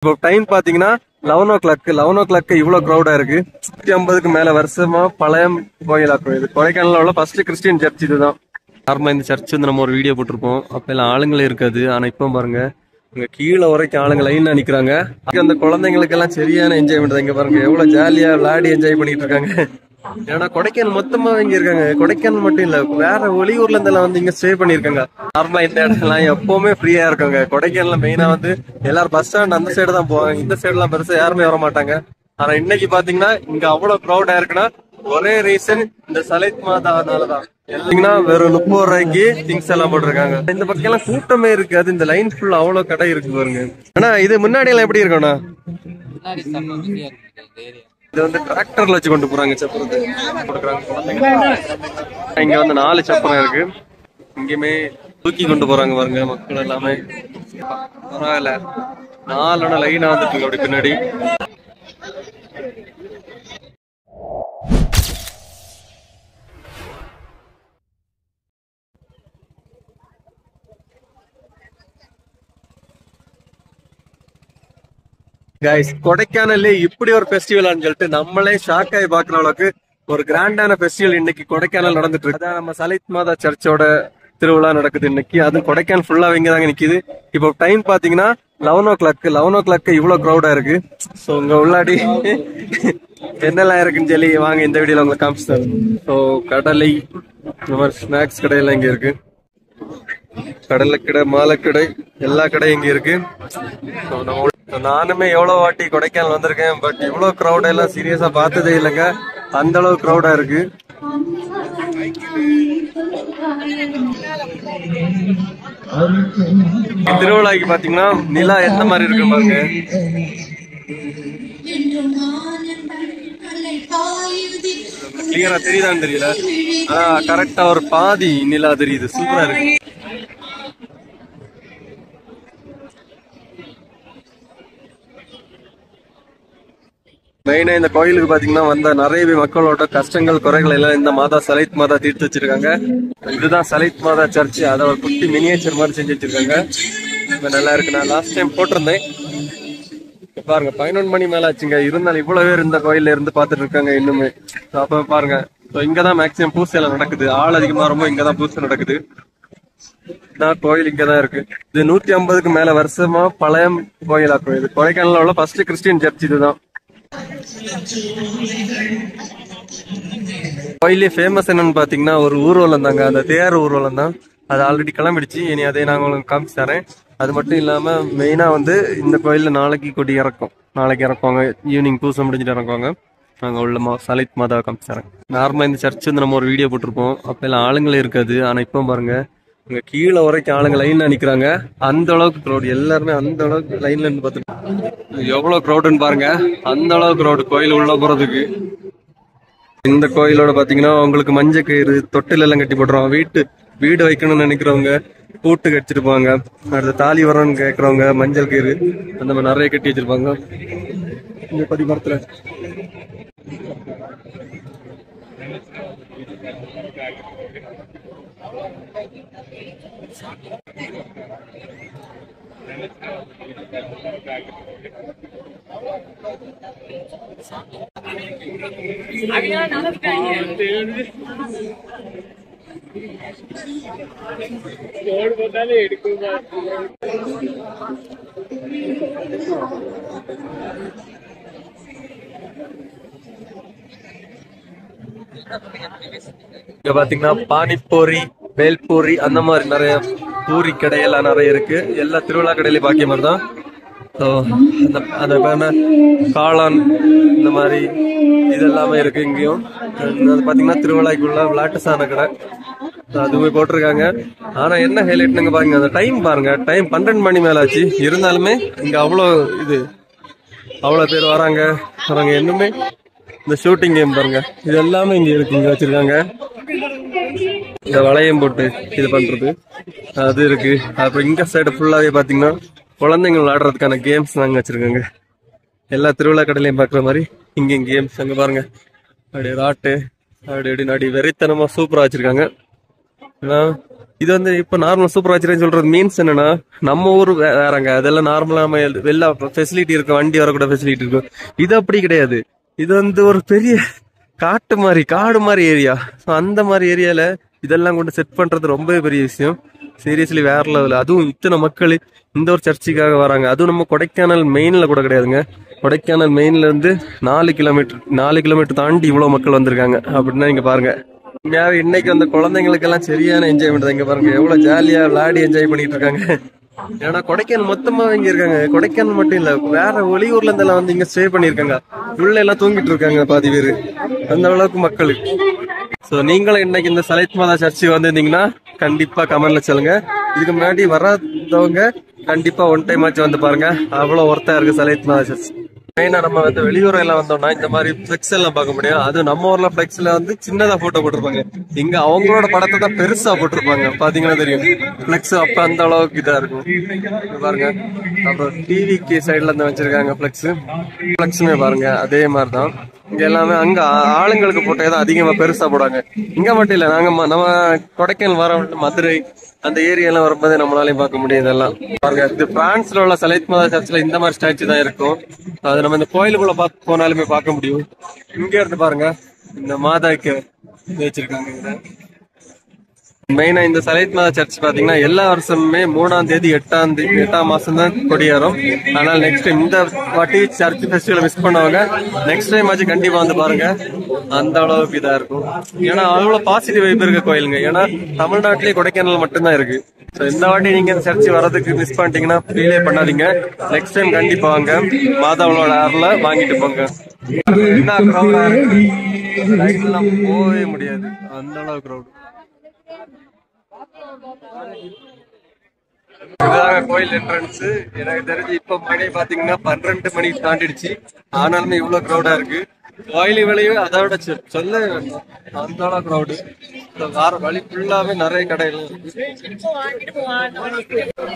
இப்போ டைம் பாத்தீங்கன்னா 11 o'clock இவ்வளவு கிரௌடா இருக்கு. 150க்கு மேல வருஷமா பழைய கோயிலாக்கும். இது கொடைக்கானல்ல உள்ள ஃபர்ஸ்ட் கிறிஸ்டியன் சர்ச் இதுதான். நார்மலா இந்த சர்ச் வந்து நம்ம ஒரு வீடியோ போட்டிருப்போம். அப்ப எல்லாம் ஆளுங்களே இருக்காது. ஆனா இப்ப பாருங்க, இங்க கீழே வரைக்கும் ஆளுங்க லைன்ல நிக்கிறாங்க. அந்த குழந்தைங்களுக்கு எல்லாம் சரியான என்ஜாய்மெண்ட். இங்க பாருங்க எவ்வளவு ஜாலியா விளையாடி என்ஜாய் பண்ணிட்டு இருக்காங்க. ஏன்னா கொடைக்கானல் மொத்தமா இங்க இருக்காங்க. கொடைக்கானல் மட்டும் இல்ல, வேற வெளியூர்ல இருந்தெல்லாம் வந்து இங்க ஸ்டே பண்ணிருக்காங்க. நார்மலா இந்த இடம்லாம் எப்பவுமே ஃப்ரீயா இருக்காங்க. கொடைக்கானல்ல மெயினா வந்து எல்லாரும் பஸ் ஸ்டாண்ட் அந்த சைடு தான் போவாங்க. இந்த சைடு எல்லாம் பெருசா யாருமே வர மாட்டாங்க. ஆனா இன்னைக்கு பாத்தீங்கன்னா இங்க அவ்வளவு க்ரௌடா இருக்குன்னா ஒரே ரீசன் இந்த சலைத் மாதானாலதான். இல்லைங்கன்னா வெறும் 30 ரூபாய்க்கு திங்ஸ் எல்லாம் போட்டிருக்காங்க. இந்த பக்கம் எல்லாம் கூட்டமே இருக்காது. இந்த லைன் ஃபுல் அவ்வளவு கடை இருக்கு பாருங்க. ஆனா இது முன்னாடி எல்லாம் எப்படி இருக்கும்னா, இது வந்து டிராக்டர்ல வச்சு கொண்டு போறாங்க. சப்பரத்தை கொடுக்குறாங்க. இங்க வந்து 4 சப்பரம் இருக்கு. இங்கேயுமே தூக்கி கொண்டு போறாங்க பாருங்க மக்கள் எல்லாமே. பரவாயில்ல, 4 லைனா வந்துட்டு இருக்கு அப்படி பின்னாடி. கைஸ், கொடைக்கானல்ல இப்படி ஒரு ஃபெஸ்டிவல்னு சொல்லிட்டு நம்மளே ஷாக் ஆகி பாக்குற அளவுக்கு ஒரு கிராண்டான ஃபெஸ்டிவல் இன்னைக்கு கொடைக்கானல் நடந்துட்டு இருக்கு. அதான் நம்ம சலைத் மாதா சர்ச்சோட திருவிழா நடக்குது இன்னைக்கு. அது கொடைக்கானல் ஃபுல்லா இங்க தாங்க நிக்குது. இப்போ டைம் பாத்தீங்கன்னா 11 o'clock இவ்வளவு கிரௌடா இருக்கு. சோ இங்க உள்ளாடி என்னெல்லாம் இருக்குன்னு சொல்லி வாங்க இந்த வீடியோல உங்களுக்கு காமிச்சு. ஸோ கடலை, இந்த மாதிரி ஸ்நாக்ஸ் கடையெல்லாம் இங்க இருக்கு. கடலை கடை, மாலை கடை, எல்லா கடையும் இங்க இருக்கு. நானுமே எவ்வளவு வாட்டி கொடைக்கானல் வந்திருக்கேன். பட் இவ்வளவு கிரௌட் எல்லாம் சீரியஸா பார்த்ததே இல்லைங்க. அந்த அளவு கிரௌடா இருக்கு. திருவிழாக்கு பாத்தீங்கன்னா நிலா எந்த மாதிரி இருக்கு பாருங்க. கிளியரா தெரியுதான்னு தெரியல. ஆனா கரெக்டா ஒரு பாதி நிலா தெரியுது. சூப்பரா இருக்கு. மெயினா இந்த கோயிலுக்கு பாத்தீங்கன்னா வந்த நிறைய மக்களோட கஷ்டங்கள் குறைகள் எல்லாம் இந்த மாதா சலைத் மாதா தீர்த்து வச்சிருக்காங்க. இதுதான் சலைத் மாதா சர்ச். அதை ஒரு குட்டி மினியேச்சர் மாதிரி செஞ்சு வச்சிருக்காங்க. நல்லா இருக்கு. நான் லாஸ்ட் டைம் போட்டிருந்தேன். பாருங்க 11 மணி மேல ஆச்சுங்க. இருந்தாலும் இவ்வளவு பேர் இந்த கோயில்ல இருந்து பாத்துட்டு இருக்காங்க இன்னுமே. அப்ப பாருங்க, இங்கதான் மேக்சிமம் பூசை எல்லாம் நடக்குது. ஆள் அதிகமா ரொம்ப இங்கதான் பூசை நடக்குது. கோயில் இங்கதான் இருக்கு. இது 150க்கு மேல வருஷமா பழைய கோயிலாக்கும். இது கொடைக்கானல்ல உள்ள ஃபர்ஸ்ட் கிறிஸ்டியன் சர்ச் இதுதான். கோயிலே ஃபேமஸ் என்னன்னு பாத்தீங்கன்னா ஒரு ஊர்வலம் தாங்க. அந்த தேர் ஊர்வலம் தான். அது ஆல்ரெடி கிளம்பிடுச்சு. இனி அதை நாங்க உங்களுக்கு காமிச்சு தரேன். அது மட்டும் இல்லாம மெயினா வந்து இந்த கோயில்ல நாளைக்கு கொடி இறக்கும். நாளைக்கு இறக்குவாங்க. ஈவினிங் பூசை முடிஞ்சுட்டு இறக்குவாங்க. நாங்க உள்ள சலைத் மாதா காமிச்சு தரேன். நார்மலா இந்த சர்ச் வந்து நம்ம ஒரு வீடியோ போட்டிருப்போம். அப்ப எல்லாம் ஆளுங்களே இருக்காது. ஆனா இப்ப பாருங்க, இங்க கீழே வரைக்கும் ஆளுங்க லைன்ல நிக்கிறாங்க. அந்த அளவுக்கு க்ரௌட். எல்லாருமே அந்த அளவுக்கு லைன்ல இருந்து பார்த்துட்டு எவ்வளவு க்ரௌடுன்னு பாருங்க. அந்த அளவுக்கு க்ரௌட் கோயில் உள்ள போறதுக்கு. இந்த கோயிலோட பாத்தீங்கன்னா உங்களுக்கு மஞ்சள் கயிறு, தொட்டில் எல்லாம் கட்டி போட்டுருவாங்க. வீடு வைக்கணும்னு நினைக்கிறவங்க பூட்டு கட்டிச்சிருப்பாங்க. அடுத்த தாலி வரணும்னு கேட்கறவங்க மஞ்சள் கயிறு அந்த மாதிரி நிறைய கட்டி வச்சிருப்பாங்க. இந்த பதிமரத்துல இங்க பாத்தீங்கன்னா பானிபூரி, பேல்பூரி அந்த மாதிரி நிறைய பூரி கடையெல்லாம் நிறைய இருக்கு. எல்லா திருவிழா கடையிலயும் பாக்கிய மாதிரி தான். அந்த காளான் இந்த மாதிரி இது எல்லாமே இருக்கு இங்கேயும். பாத்தீங்கன்னா திருவிழாக்குள்ள விளையாட்டு சாண கடை அதுவுமே போட்டிருக்காங்க. ஆனா என்ன ஹைலைட்னுங்க பாருங்க, அந்த டைம் பாருங்க. டைம் 12 மணி மேல ஆச்சு. இருந்தாலுமே இங்க அவ்வளவு பேர் வராங்க. இன்னுமே இந்த ஷூட்டிங் கேம் பாருங்க, இது எல்லாமே இங்க இருக்கு. இங்க வச்சிருக்காங்க இந்த வளையம் போட்டு இது பண்றது அது இருக்கு. அப்புறம் இங்க சைடு ஃபுல்லாவே பாத்தீங்கன்னா குழந்தைங்க விளையாடுறதுக்கான கேம்ஸ் நாங்க வச்சிருக்காங்க. எல்லா திருவிழா கடையிலையும் பாக்குற மாதிரி இங்க கேம்ஸ் அங்க பாருங்க. அப்படியே ராட்டு அப்படி நடி வெறித்தனமா சூப்பரா வச்சிருக்காங்க. இது வந்து இப்ப நார்மல் சூப்பர் வாட்சர்னு சொல்றது மீன்ஸ் என்னன்னா, நம்ம ஊர் வேறங்க, அதெல்லாம் நார்மலா நம்ம எல்லா ஃபெசிலிட்டி இருக்கும், வண்டி வரக்கூட ஃபெசிலிட்டி இருக்கும். இது அப்படி கிடையாது. இது வந்து ஒரு பெரிய காடு மாதிரி ஏரியா. அந்த மாதிரி ஏரியால இதெல்லாம் கொண்டு செட் பண்றது ரொம்பவே பெரிய விஷயம். சீரியஸ்லி வேற லெவல். அதுவும் இத்தனை மக்கள் இந்த ஒரு சர்ச்சுக்காக வராங்க. அதுவும் நம்ம கொடைக்கானல் மெயின்ல கூட கிடையாதுங்க. கொடைக்கானல் மெயின்ல இருந்து 4 கிலோமீட்டர் தாண்டி இவ்வளவு மக்கள் வந்திருக்காங்க அப்படின்னா நீங்க பாருங்க. இன்னைக்கு அந்த குழந்தைங்களுக்கு எல்லாம் சரியான என்ஜாய்மெண்ட். இங்க பாருங்க எவ்வளவு ஜாலியா விளையாடி என்ஜாய் பண்ணிட்டு இருக்காங்க. ஏன்னா கொடைக்கானல் மொத்தமா இங்க இருக்காங்க. கொடைக்கானல் மட்டும் இல்ல, வேற வெளியூர்ல இருந்தெல்லாம் வந்து இங்க ஸ்டே பண்ணிருக்காங்க. உள்ள எல்லாம் தூங்கிட்டு இருக்காங்க பாதி பேரு, அந்த அளவுக்கு மக்கள். சோ நீங்களும் இன்னைக்கு இந்த சலைத் மாதா சர்ச்சுக்கு வந்திருந்தீங்கன்னா கண்டிப்பா கமெண்ட்ல சொல்லுங்க. இதுக்கு முன்னாடி வராதவங்க கண்டிப்பா ஒன் டைம் ஆச்சு வந்து பாருங்க. அவ்வளவு ஒர்த்தா இருக்கு சலைத் மாதா சர்ச். மெயினா நம்ம வந்து வெளியூர் எல்லாம் வந்தோம்னா இந்த மாதிரி பிளெக்ஸ் எல்லாம் பார்க்க முடியும். அது நம்ம ஊர்ல பிளெக்ஸ்ல வந்து சின்னதா போட்டோ போட்டிருப்பாங்க. இங்க அவங்களோட படத்தை தான் பெருசா போட்டிருப்பாங்க. பாத்தீங்கன்னா தெரியும் பிளெக்ஸ். அப்ப அந்த அளவுக்கு இதா இருக்கும் பாருங்க. அப்புறம் டிவிக்கு சைட்ல இருந்து வச்சிருக்காங்க பிளெக்ஸுமே பாருங்க அதே மாதிரிதான். இங்க எல்லாமே அங்க ஆளுங்களுக்கு போட்டே தான் அதிகமா பெருசா போடுவாங்க. இங்க மட்டும் இல்ல, நம்ம கொடைக்கானல் வர மதுரை அந்த ஏரியாலாம் வரும்போது நம்மளாலையும் பார்க்க முடியும். இதெல்லாம் பாருங்க. இது பிரான்ஸ்ல உள்ள சலைத் மாதா சர்ச்ல இந்த மாதிரி ஸ்டாச்சு தான் இருக்கும். அது நம்ம இந்த கோயிலுக்குள்ள போனாலுமே பார்க்க முடியும். இங்க இருந்து பாருங்க இந்த மாதாக்கு வச்சிருக்காங்க. மெயினா இந்த சலைத் மாதா சர்ச் பாத்தீங்கன்னா எல்லா வருஷமுமே 3ஆம் தேதி 8ஆம் மாசம் தான் கொடியேறும். ஆனால் நெக்ஸ்ட் டைம் இந்த வாட்டி சர்ச் ஃபெஸ்டிவல் மிஸ் பண்ணவங்க நெக்ஸ்ட் டைம் ஆச்சு கண்டிப்பா வந்து பாருங்க. அந்த அளவுக்கு இதா இருக்கும். ஏன்னா அவ்வளவு பாசிட்டிவ் வைப் இருக்க கோயிலுங்க. ஏன்னா தமிழ்நாட்டிலேயே கொடைக்கானல் மட்டும்தான் இருக்கு. இந்த வாட்டி நீங்க இந்த சர்ச் வர்றதுக்கு மிஸ் பண்ணிட்டீங்கன்னா ஃபீலே பண்ணாதீங்க. நெக்ஸ்ட் டைம் கண்டிப்பா வாங்க. மாதாவோட அருள வாங்கிட்டு போங்க. என்ன கிரௌடா இருக்கு, லைட்லாம் போகவே முடியாது, அந்த அளவுக்கு கிரௌட். இதுதாங்க கோயில் என்ட்ரன்ஸ். எனக்கு தெரிஞ்சு இப்ப மணி பாத்தீங்கன்னா 12 மணி தாண்டிடுச்சு. ஆனாலுமே இவ்வளவு கிரௌடா இருக்கு. கோயில் விலையும் அதை விட சொல்ல அந்த அளவு கிரௌடு. வார வழி ஃபுல்லாவே நிறைய கடைகள் இருக்கு.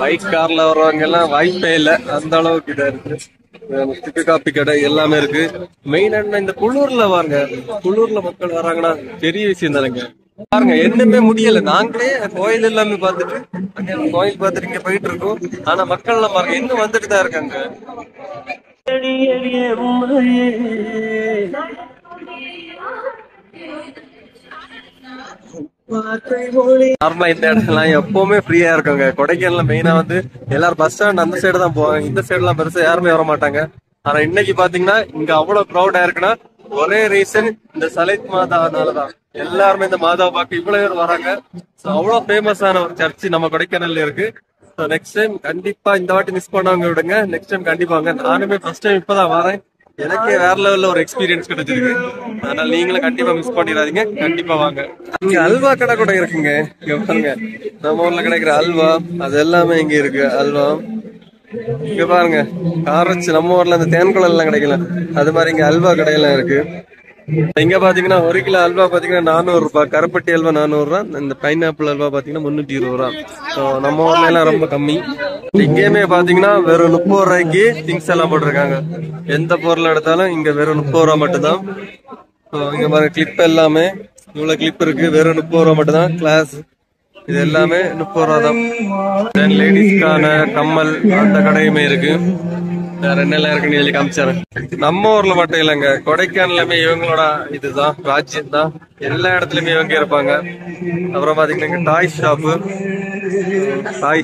பைக் கார்ல வர்றவங்க எல்லாம் வாய்ப்பே இல்லை, அந்த அளவுக்கு இதா இருக்கு. திக்கு காப்பி கடை எல்லாமே இருக்கு. மெயின் இந்த குளூர்ல வாங்க, குளூர்ல மக்கள் வராங்கன்னா பெரிய விஷயம் தானேங்க. பாருங்க என்னமே முடியல. நாங்களே கோயில் எல்லாமே பார்த்துட்டு அங்க கோயில் பார்த்துட்டு இங்க போயிட்டு இருக்கோம். ஆனா மக்கள் எல்லாம் பாருங்க இன்னும் வந்துட்டு தான் இருக்காங்க. நார்மலா இந்த இடம்லாம் எப்பவுமே ஃப்ரீயா இருக்குங்க. கொடைக்கானல்ல மெயினா வந்து எல்லாரும் பஸ் ஸ்டாண்ட் அந்த சைடு தான் போவாங்க. இந்த சைடு எல்லாம் பெருசா யாருமே வர மாட்டாங்க. ஆனா இன்னைக்கு பாத்தீங்கன்னா இங்க அவ்வளவு க்ரௌடா இருக்குன்னா ஒரே ரீசன் இந்த சலைத் மாதானாலதான். எல்லாருமே இந்த மாதாவை பார்க்க இவ்வளவு பேர் வராங்க. அவ்வளவு ஃபேமஸான ஒரு சர்ச் நம்ம கொடைக்கானல்ல இருக்கு. நெக்ஸ்ட் டைம் கண்டிப்பா இந்த வாட்டி மிஸ் பண்ணவங்க விடுங்க. நெக்ஸ்ட் டைம் கண்டிப்பா வாங்க. நானுமே ஃபர்ஸ்ட் டைம் இப்பதான் வரேன். எனக்கே வேற லெவல்ல ஒரு எக்ஸ்பீரியன்ஸ் கிடைச்சிருக்கு. அதனால நீங்களும் கண்டிப்பா மிஸ் பண்ணிடாதீங்க, கண்டிப்பா வாங்க. இங்க அல்வா கடை கூட இருக்குங்க. இங்க பாருங்க நம்ம ஊர்ல கிடைக்கிற அல்வா அது எல்லாமே இங்க இருக்கு. அல்வா இங்க பாருங்க காரச்சு நம்ம ஊர்ல இந்த தேன்குளம் எல்லாம் கிடைக்கல, அது மாதிரி இங்க அல்வா கடையெல்லாம் இருக்கு. இங்க பாத்தீங்கன்னா 1 கிலோ அல்வா பாத்தீங்கன்னா 400 ரூபாய். கருப்பட்டி அல்வா 400 ரூபாய். இந்த பைனாப்பிள் அல்வா பாத்தீங்கன்னா 320 ரூபாய். நம்ம ஊர்ல எல்லாம் ரொம்ப கம்மி. இங்கேயுமே பாத்தீங்கன்னா வெறும் 30 ரூபாய்க்கு திங்ஸ் எல்லாம் போட்டிருக்காங்க. எந்த பொருள் எடுத்தாலும் இங்க வெறும் 30 ரூபாய் மட்டும்தான். இங்க பாருங்க கிளிப் எல்லாமே இவ்வளவு கிளிப் இருக்கு, வெறும் 30 ரூபாய் மட்டும்தான். கிளாஸ் இது எல்லாமே 30 ரூபாய் தான். லேடிஸ்க்கான கம்மல் அந்த கடையுமே இருக்கு. வேற என்னெல்லாம் இருக்குன்னு சொல்லி காமிச்சாரு. நம்ம ஊர்ல மட்டும் இல்லைங்க, கொடைக்கானலுமே இவங்களோட இதுதான் ராஜ்யம் தான். எல்லா இடத்துலயுமே இவங்க இருப்பாங்க. அப்புறம் பாத்தீங்கன்னா டாய்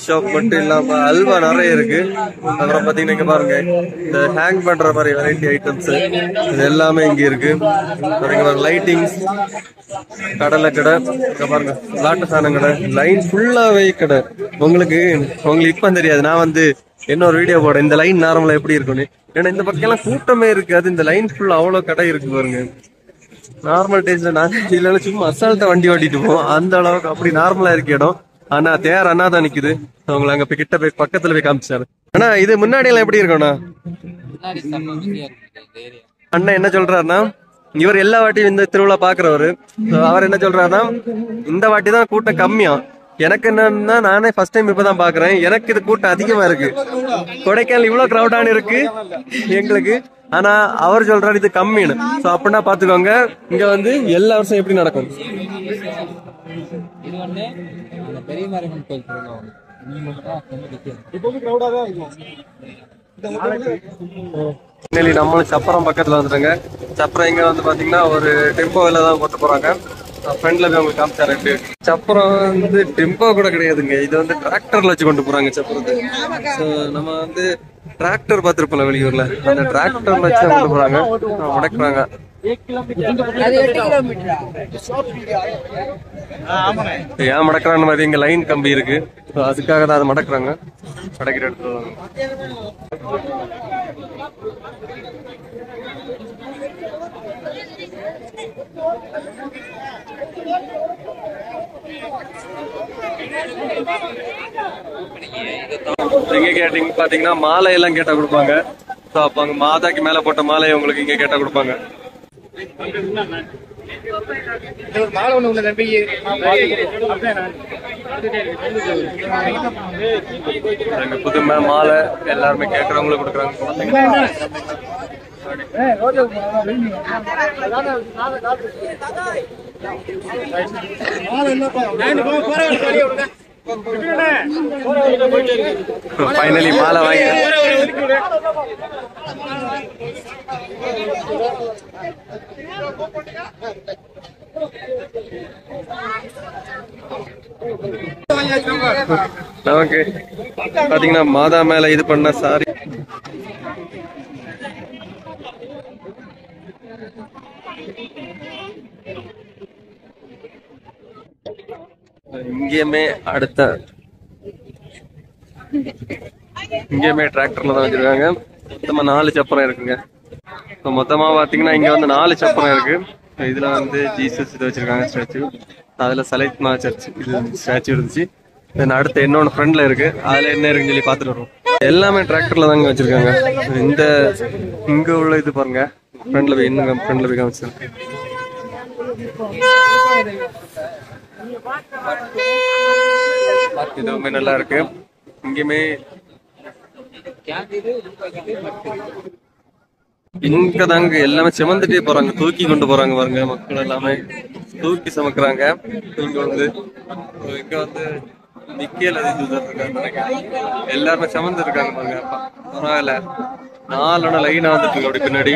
ஷாப் மட்டும் இல்லாம அல்வா நிறைய இருக்கு. அப்புறம் பாத்தீங்கன்னா இங்க பாருங்க இந்த ஹேங் பண்ற மாதிரி வெரைட்டி ஐட்டம்ஸ் இது எல்லாமே இங்க இருக்கு. லைட்டிங்ஸ் கடலை கடை, பாருங்க விளாட்டு சாணம் கடை, லைன் ஃபுல்லாவே கடை. உங்களுக்கு இப்ப தெரியாது, நான் வந்து இன்னொரு வீடியோ போட இந்த லைன் நார்மலா எப்படி இருக்கும்னு. ஏன்னா இந்த பக்கம் எல்லாம் கூட்டமே இருக்காது, இந்த லைன் ஃபுல்லா அவ்வளவு கடை இருக்கு பாருங்க. நார்மல் டேஸ்ல நாங்க இல்லைன்னா சும்மா அசால்ட்டா வண்டி ஓட்டிட்டு போவோம், அந்த அளவுக்கு அப்படி நார்மலா இருக்கு இடம். ஆனா தேர் அண்ணா தான் நிக்குது. அவங்களை அங்க போய் கிட்ட போய் பக்கத்துல போய் காமிச்சாரு. ஆனா இது முன்னாடி எல்லாம் எப்படி இருக்கும்ண்ணா? அண்ணா என்ன சொல்றாருன்னா, இவர் எல்லா வாட்டியும் இந்த திருவிழா பாக்குறவரு. அவர் என்ன சொல்றாருன்னா இந்த வாட்டி தான் கூட்டம் கம்மியா. எனக்கு என்னன்னா நானே ஃபர்ஸ்ட் டைம் இப்பதான் பாக்குறேன். எனக்கு இது கூட்டம் அதிகமா இருக்கு. கொடைக்கானல் இவ்வளவு கிரௌடான இருக்கு எங்களுக்கு. ஆனா அவர் சொல்றாரு இது கம்மின்னு. சோ அப்படின்னா பாத்துக்கோங்க இங்க வந்து எல்லா வருஷம் எப்படி நடக்கும். இது வந்து அந்த பெரிய மாரியம்மன் கோயில் சொல்லுவாங்க. நம்மளும் சப்பரம் பக்கத்துல வந்துருங்க. சப்பரம் இங்க வந்து பாத்தீங்கன்னா ஒரு டெம்போல தான் கொண்டு போறாங்க. ஃப்ரெண்ட்ல போய் உங்களுக்கு காமிச்சாரு. சப்பரம் வந்து டெம்போ கூட கிடையாதுங்க, இது வந்து டிராக்டர்ல வச்சு கொண்டு போறாங்க சப்பரத்தை. நம்ம வந்து டிராக்டர் பார்த்திருப்போம்ல வெளியூர்ல, அந்த டிராக்டர்ல வச்சு கொண்டு போறாங்க, முடக்குறாங்க. ஏன் மடக்குறான்னு மாதிரி இங்க லைன் கம்பி இருக்கு, அதுக்காக தான் அதை மடக்குறாங்க. மடக்கிற எடுத்து எங்க கேட்டீங்க பாத்தீங்கன்னா மாலை எல்லாம் கேட்டா கொடுப்பாங்க. அப்ப அங்க மாதாக்கு மேல போட்ட மாலையை உங்களுக்கு இங்க கேட்டா கொடுப்பாங்க. புது மாலை எல்லாருமே கேட்கறவங்களுக்கு கொடுக்குறாங்க. ஃபைனலி மாலை வாங்கி நமக்கு பாத்தீங்கன்னா மாதா மேல இது பண்ண சாரி இங்கேயுமே அடுத்த இங்கேயுமே டிராக்டர்ல தான் வச்சிருக்காங்க. மொத்தமா 4 சப்பரம் இருக்குங்க. மொத்தமா பாத்தீங்கன்னா இங்க வந்து 4 சப்பரம் இருக்கு. இதுல வந்து ஜீசஸ் இது வச்சிருக்காங்க ஸ்டாச்சு, அதுல சலைத்மா சர்ச் இது ஸ்டாச்சு இருந்துச்சு. அடுத்த இன்னொன்னு ஃப்ரெண்ட்ல இருக்கு, அதுல என்ன இருக்குன்னு சொல்லி பாத்துட்டு வருவோம். எல்லாமே டிராக்டர்ல தாங்க வச்சிருக்காங்க. இந்த இங்க உள்ள இது பாருங்க, ஃப்ரெண்ட்ல போய் இன்னும் ஃப்ரெண்ட்ல போய் காமிச்சிருக்கேன். இதுவுமே நல்லா இருக்கு. இங்கேயுமே இங்க தாங்க எல்லாமே சுமந்துட்டே போறாங்க, தூக்கி கொண்டு போறாங்க பாருங்க. மக்கள் எல்லாமே தூக்கி சுமக்குறாங்க. இங்க வந்து நிக்கல எல்லாருமே சுமந்து இருக்காங்க பாருங்க. பரவாயில்ல, 4 லைனா வந்துட்டு இருக்கு அப்படி பின்னாடி.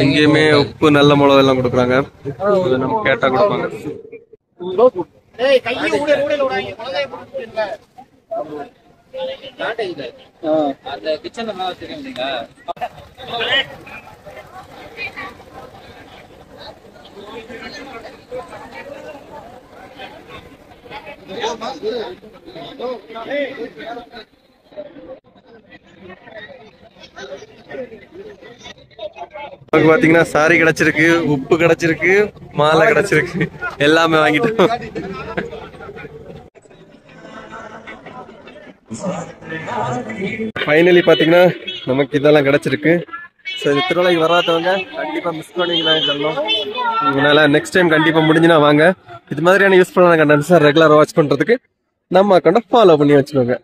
எங்கேயுமே உப்பு நல்ல மிளகு எல்லாம் கொடுக்குறாங்க, நம்ம கேட்டா கொடுப்பாங்க. பாத்தீங்கன்னா சாரி கிடைச்சிருக்கு, உப்பு கிடைச்சிருக்கு, மாலை கிடைச்சிருக்கு, எல்லாமே வாங்கிட்டோம். ஃபைனலி பாத்தீங்கன்னா நமக்கு இதெல்லாம் கிடைச்சிருக்கு. சரி, திருவிழைக்கு வராதவங்க கண்டிப்பா மிஸ் பண்ணீங்கன்னா சொல்லணும். இதனால நெக்ஸ்ட் டைம் கண்டிப்பா முடிஞ்சுனா வாங்க. இது மாதிரியான யூஸ்ஃபுல்லான கண்டென்ட்ஸ் ரெகுலரா வாட்ச் பண்றதுக்கு நம்ம அக்கௌண்ட்டை ஃபாலோ பண்ணி வச்சுக்கோங்க.